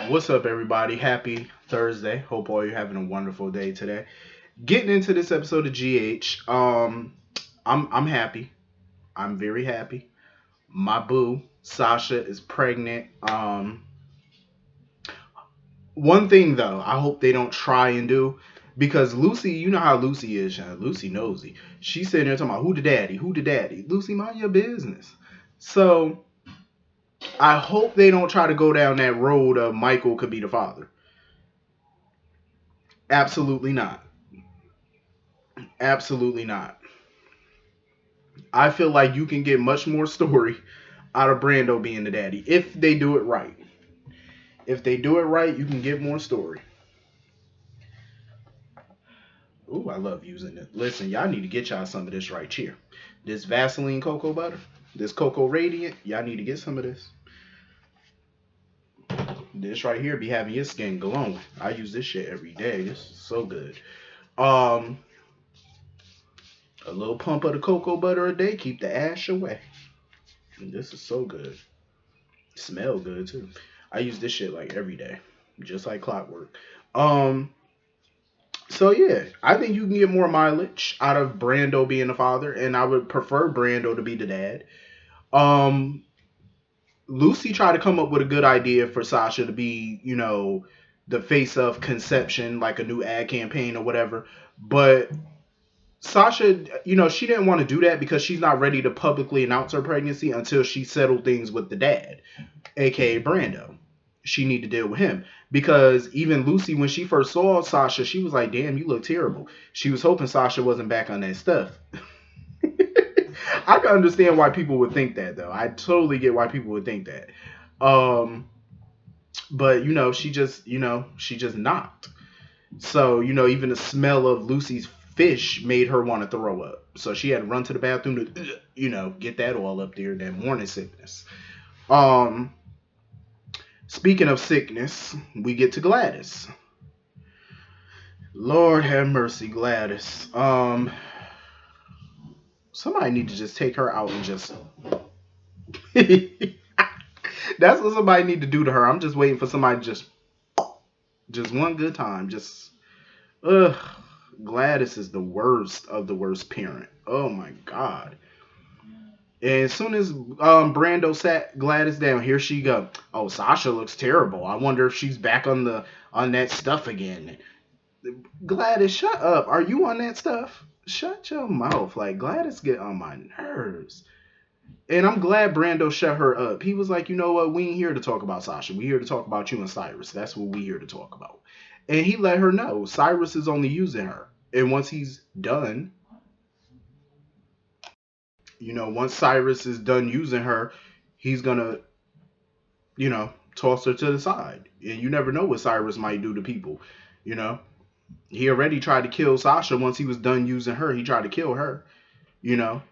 What's up, everybody? Happy Thursday. Hope all you're having a wonderful day today. Getting into this episode of GH, I'm happy. I'm very happy. My boo Sasha is pregnant. One thing though, I hope they don't try and do because Lucy, you know how Lucy is. Lucy nosy. She's sitting there talking about who the daddy, who the daddy. Lucy, mind your business. So I hope they don't try to go down that road of Michael could be the father. Absolutely not. Absolutely not. I feel like you can get much more story out of Brando being the daddy if they do it right. If they do it right, you can get more story. Ooh, I love using it. Listen, y'all need to get y'all some of this right here. This Vaseline cocoa butter, this cocoa radiant, y'all need to get some of this. This right here be having your skin glowing. I use this shit every day. This is so good. Um, a little pump of the cocoa butter a day keep the ash away. And this is so good. Smell good too. I use this shit like every day, just like clockwork. Um, so yeah, I think you can get more mileage out of Brando being the father, and I would prefer Brando to be the dad. Um, Lucy tried to come up with a good idea for Sasha to be, the face of conception, like a new ad campaign or whatever. But Sasha, she didn't want to do that because she's not ready to publicly announce her pregnancy until she settled things with the dad, aka Brando. She need to deal with him because even Lucy, when she first saw Sasha, she was like, "Damn, you look terrible." She was hoping Sasha wasn't back on that stuff. I can understand why people would think that, though. I totally get why people would think that. Um, but she just knocked. So even the smell of Lucy's fish made her want to throw up. So she had to run to the bathroom to, get that all up there, that morning sickness. Um, Speaking of sickness, we get to Gladys. Lord have mercy, Gladys. Somebody need to just take her out and just. That's what somebody need to do to her. I'm just waiting for somebody just one good time. Just ugh. Gladys is the worst of the worst parent. Oh my god. And as soon as Brando sat Gladys down, here she go. Oh, Sasha looks terrible. I wonder if she's back on that stuff again. Gladys, shut up. Are you on that stuff? Shut your mouth. Like, Gladys get on my nerves. And I'm glad Brando shut her up. He was like, you know what? We ain't here to talk about Sasha. We here to talk about you and Cyrus. That's what we here to talk about. And he let her know Cyrus is only using her. And once he's done, once Cyrus is done using her, he's gonna, toss her to the side. And you never know what Cyrus might do to people, you know. He already tried to kill Sasha once he was done using her. He tried to kill her, you know.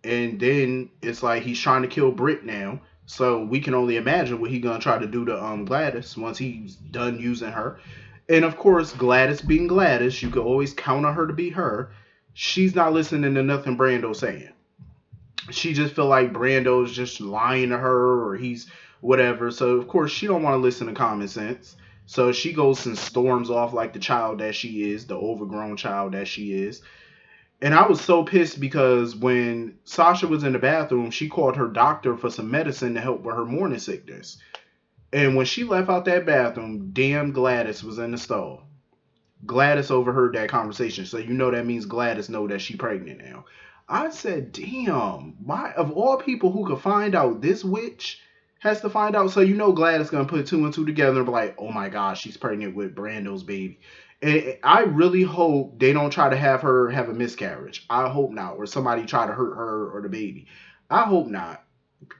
And then it's like he's trying to kill Britt now. So we can only imagine what he's gonna try to do to Gladys once he's done using her. And of course, Gladys being Gladys, you could always count on her to be her. She's not listening to nothing Brando's saying. She just feel like Brando's just lying to her or he's whatever. So of course she don't want to listen to common sense. So she goes and storms off like the child that she is, the overgrown child that she is. And I was so pissed because when Sasha was in the bathroom, she called her doctor for some medicine to help with her morning sickness. And when she left out that bathroom, damn Gladys was in the stall. Gladys overheard that conversation, so that means Gladys know that she pregnant now. I said, damn, why of all people who could find out, this witch has to find out. So Gladys gonna put two and two together and be like, oh my gosh, she's pregnant with Brando's baby. And I really hope they don't try to have her have a miscarriage. I hope not, or somebody try to hurt her or the baby. I hope not.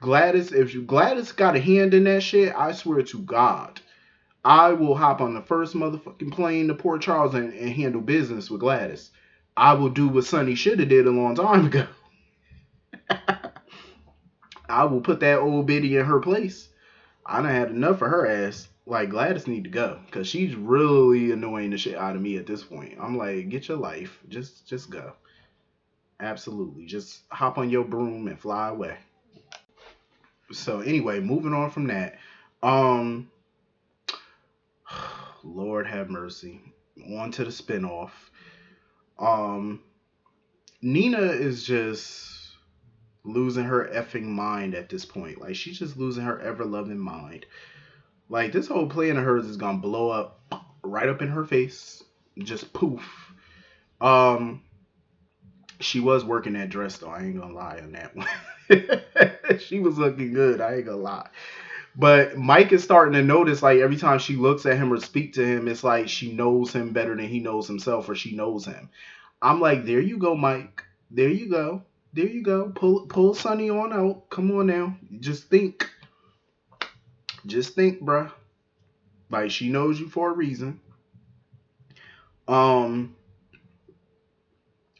Gladys, if Gladys got a hand in that shit, I swear to God, I will hop on the first motherfucking plane to Port Charles and handle business with Gladys. I will do what Sonny should have did a long time ago. I will put that old biddy in her place. I done had enough of her ass. Like, Gladys need to go because she's really annoying the shit out of me at this point. I'm like, get your life, just go. Absolutely, just hop on your broom and fly away. So anyway, moving on from that. Um, Lord have mercy. On to the spinoff. Um, Nina is just losing her effing mind at this point. Like she's just losing her ever loving mind. Like this whole plan of hers is gonna blow up right up in her face. Just poof. Um, she was working that dress though. I ain't gonna lie on that one. She was looking good. I ain't gonna lie. But Mike is starting to notice, like every time she looks at him or speak to him, it's like she knows him better than he knows himself, or she knows him. I'm like, there you go, Mike. There you go. There you go. Pull Sonny on out. Come on now. Just think. Just think, bruh. Like she knows you for a reason. Um,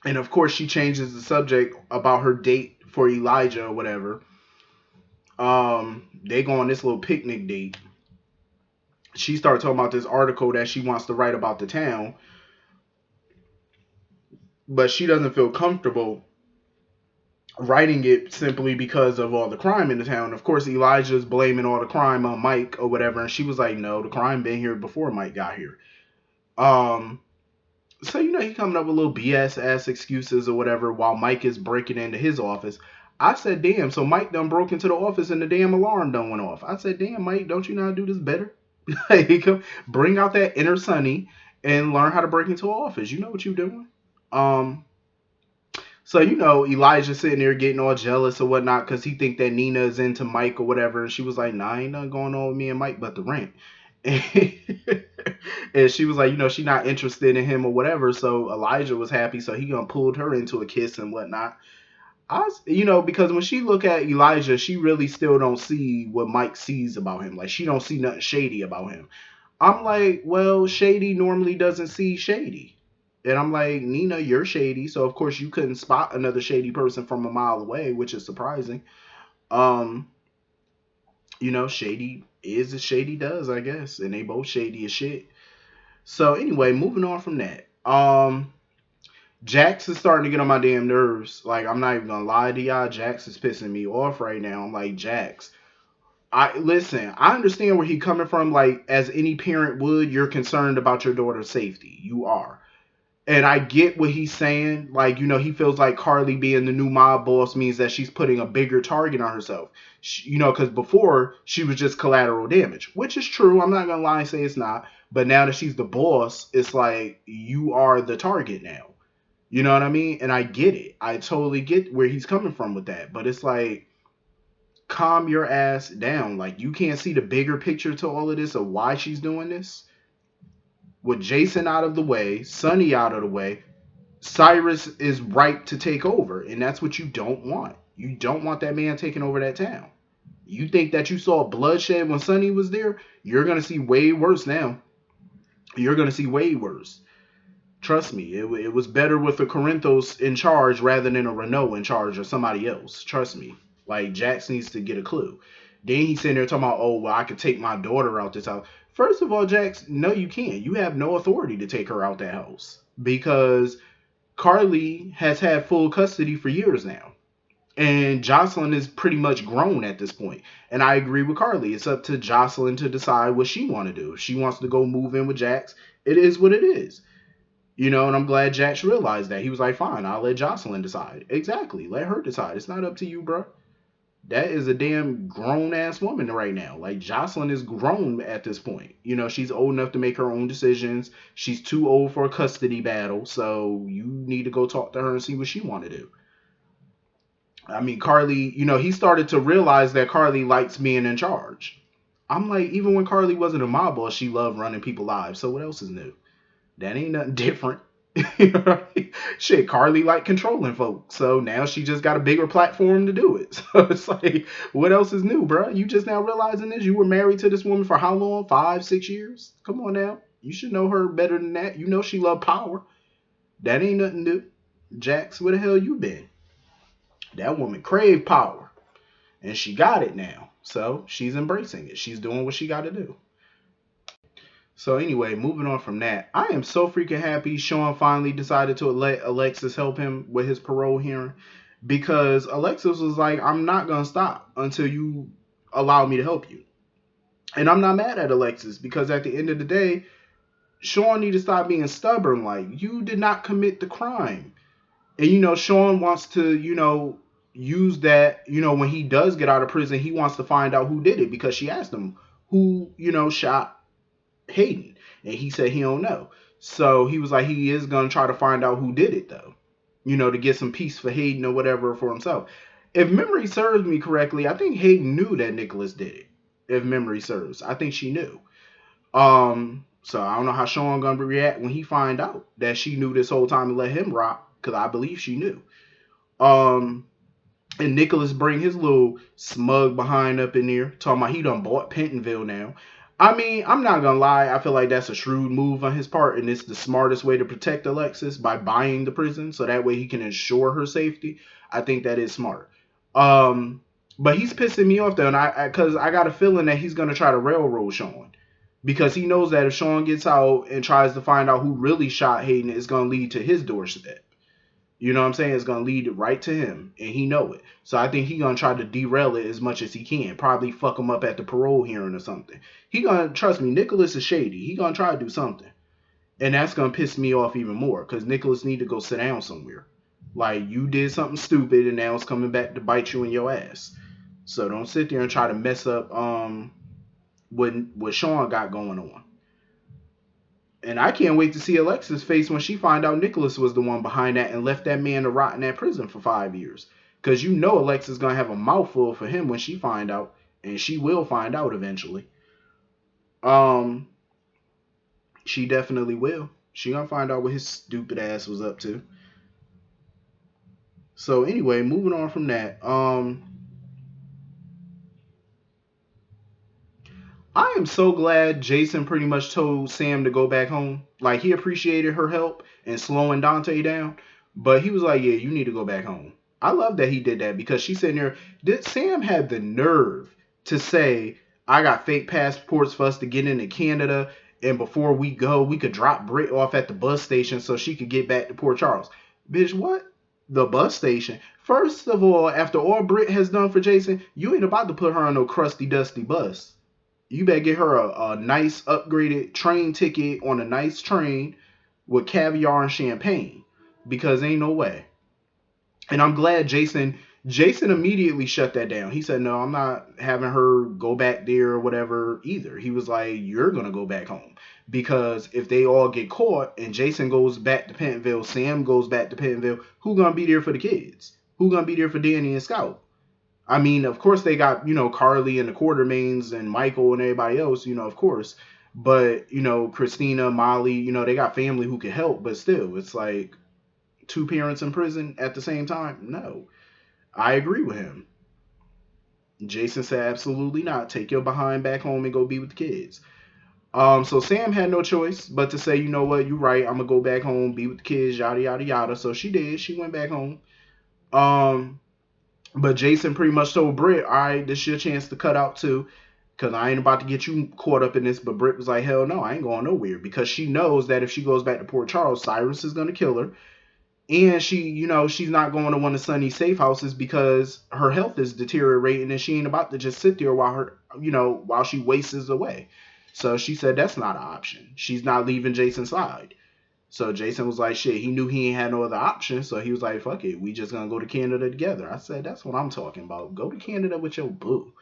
and of course she changes the subject about her date for Elijah or whatever. They go on this little picnic date. She started talking about this article that she wants to write about the town, but she doesn't feel comfortable writing it simply because of all the crime in the town. Of course, Elijah's blaming all the crime on Mike or whatever, and she was like, "No, the crime been here before Mike got here." Um, so he coming up with little BS ass excuses or whatever while Mike is breaking into his office. I said, "Damn!" So Mike done broke into the office and the damn alarm done went off. I said, "Damn, Mike, don't you know how to do this better? Like, bring out that inner Sonny and learn how to break into an office. You know what you're doing." Um, So Elijah sitting there getting all jealous or whatnot because he think that Nina is into Mike or whatever, and she was like, "Nah, ain't nothing going on with me and Mike but the rent." And she was like, she not interested in him or whatever. So Elijah was happy, so he gonna pulled her into a kiss and whatnot. Because when she look at Elijah, she really still don't see what Mike sees about him. Like she don't see nothing shady about him. I'm like, well, shady normally doesn't see shady. And I'm like, Nina, you're shady, so of course you couldn't spot another shady person from a mile away, which is surprising. Um, shady is as shady does, I guess, and they both shady as shit. So anyway, moving on from that. Jax is starting to get on my damn nerves. Like, I'm not even gonna lie to y'all, Jax is pissing me off right now. I'm like, Jax, I listen, I understand where he coming from. Like, as any parent would, you're concerned about your daughter's safety. You are. And I get what he's saying. Like, he feels like Carly being the new mob boss means that she's putting a bigger target on herself. Because before she was just collateral damage, which is true. I'm not going to lie and say it's not. But now that she's the boss, it's like you are the target now. You know what I mean? And I get it. I totally get where he's coming from with that. But it's like, calm your ass down. Like, you can't see the bigger picture to all of this of why she's doing this. With Jason out of the way, Sonny out of the way, Cyrus is ripe to take over, and that's what you don't want. You don't want that man taking over that town. You think that you saw bloodshed when Sonny was there? You're gonna see way worse now. You're gonna see way worse. Trust me, it was better with a Corinthos in charge rather than a Renault in charge or somebody else. Trust me. Like, Jax needs to get a clue. Then he's sitting there talking about, oh, well, I could take my daughter out this house. First of all, Jax, no, you can't. You have no authority to take her out that house because Carly has had full custody for years now. And Jocelyn is pretty much grown at this point. And I agree with Carly. It's up to Jocelyn to decide what she want to do. If she wants to go move in with Jax, it is what it is. And I'm glad Jax realized that. He was like, fine, I'll let Jocelyn decide. Exactly. Let her decide. It's not up to you, bro. That is a damn grown ass woman right now. Like, Jocelyn is grown at this point. She's old enough to make her own decisions. She's too old for a custody battle. So you need to go talk to her and see what she want to do. I mean, Carly, he started to realize that Carly likes being in charge. I'm like, even when Carly wasn't a mob boss, she loved running people's lives. So what else is new? That ain't nothing different. Shit, Carly like controlling folks. So now she just got a bigger platform to do it. So it's like, what else is new, bro? You just now realizing this? You were married to this woman for how long? 5, 6 years? Come on now. You should know her better than that. You know she loved power. That ain't nothing new. Jax, where the hell you been? That woman craved power. And she got it now. So she's embracing it. She's doing what she got to do. So anyway, moving on from that, I am so freaking happy Sean finally decided to let Alexis help him with his parole hearing, because Alexis was like, I'm not going to stop until you allow me to help you. And I'm not mad at Alexis, because at the end of the day, Sean need to stop being stubborn. Like, you did not commit the crime. And, Sean wants to, use that, when he does get out of prison, he wants to find out who did it because she asked him who, shot Hayden. And he said he don't know. So he was like, he is going to try to find out who did it, though, to get some peace for Hayden or whatever for himself. If memory serves me correctly, I think Hayden knew that Nicholas did it. If memory serves, I think she knew. So I don't know how Sean gonna react when he find out that she knew this whole time and let him rock, because I believe she knew. Um, and Nicholas bring his little smug behind up in there, talking about he done bought Pentonville now. I mean, I'm not gonna lie, I feel like that's a shrewd move on his part, and it's the smartest way to protect Alexis by buying the prison, so that way he can ensure her safety. I think that is smart. Um, but he's pissing me off though, and because I got a feeling that he's gonna try to railroad Sean. Because he knows that if Sean gets out and tries to find out who really shot Hayden, it's going to lead to his doorstep. You know what I'm saying? It's going to lead right to him, and he know it. So I think he's going to try to derail it as much as he can. Probably fuck him up at the parole hearing or something. He going to, trust me, Nicholas is shady. He going to try to do something. And that's going to piss me off even more, because Nicholas need to go sit down somewhere. Like, you did something stupid, and now it's coming back to bite you in your ass. So don't sit there and try to mess up what Sean got going on. And I can't wait to see Alexis' face when she find out Nicholas was the one behind that and left that man to rot in that prison for 5 years. Because Alexis going to have a mouthful for him when she find out. And she will find out eventually. Um, She definitely will. She going to find out what his stupid ass was up to. So anyway, moving on from that. I am so glad Jason pretty much told Sam to go back home. Like, he appreciated her help in slowing Dante down, but he was like, yeah, you need to go back home. I love that he did that, because she's sitting there. Sam had the nerve to say, I got fake passports for us to get into Canada, and before we go, we could drop Britt off at the bus station so she could get back to Port Charles. Bitch, what? The bus station? First of all, after all Britt has done for Jason, you ain't about to put her on no crusty, dusty bus. You better get her a nice upgraded train ticket on a nice train with caviar and champagne, because ain't no way. And I'm glad Jason immediately shut that down. He said, no, I'm not having her go back there or whatever either. He was like, you're going to go back home. Because if they all get caught and Jason goes back to Pentonville, Sam goes back to Pentonville, who going to be there for the kids? Who going to be there for Danny and Scout? I mean, of course they got, Carly and the Quartermains and Michael and everybody else, of course. But, Christina, Molly, they got family who can help. But still, it's like, two parents in prison at the same time? No. I agree with him. Jason said, absolutely not. Take your behind back home and go be with the kids. So Sam had no choice but to say, you know what, you're right. I'm going to go back home, be with the kids, yada, yada, yada. So she did. She went back home. But Jason pretty much told Britt, all right, this is your chance to cut out too, because I ain't about to get you caught up in this. But Britt was like, hell no, I ain't going nowhere, because she knows that if she goes back to Port Charles, Cyrus is going to kill her. And she, she's not going to one of Sunny's safe houses because her health is deteriorating, and she ain't about to just sit there while she wastes away. So she said that's not an option. She's not leaving Jason's side. So Jason was like, shit, he knew he ain't had no other option. So he was like, fuck it, we just gonna go to Canada together. I said, that's what I'm talking about. Go to Canada with your boo.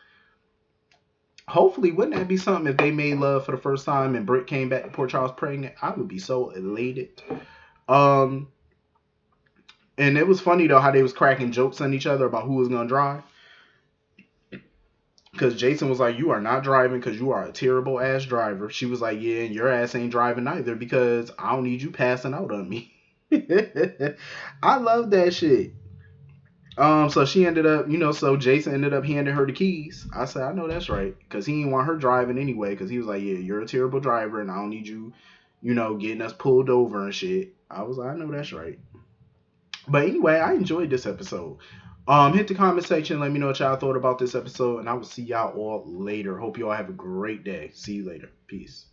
Hopefully, wouldn't that be something if they made love for the first time and Britt came back to Port Charles pregnant? I would be so elated. And it was funny though how they was cracking jokes on each other about who was gonna drive. Because Jason was like, you are not driving because you are a terrible ass driver. She was like, yeah, and your ass ain't driving either because I don't need you passing out on me. I love that shit. So she ended up, so Jason ended up handing her the keys. I said, I know that's right. Because he didn't want her driving anyway. Because he was like, yeah, you're a terrible driver and I don't need you, getting us pulled over and shit. I was like, I know that's right. But anyway, I enjoyed this episode. Hit the comment section. Let me know what y'all thought about this episode. And I will see y'all all later. Hope you all have a great day. See you later. Peace.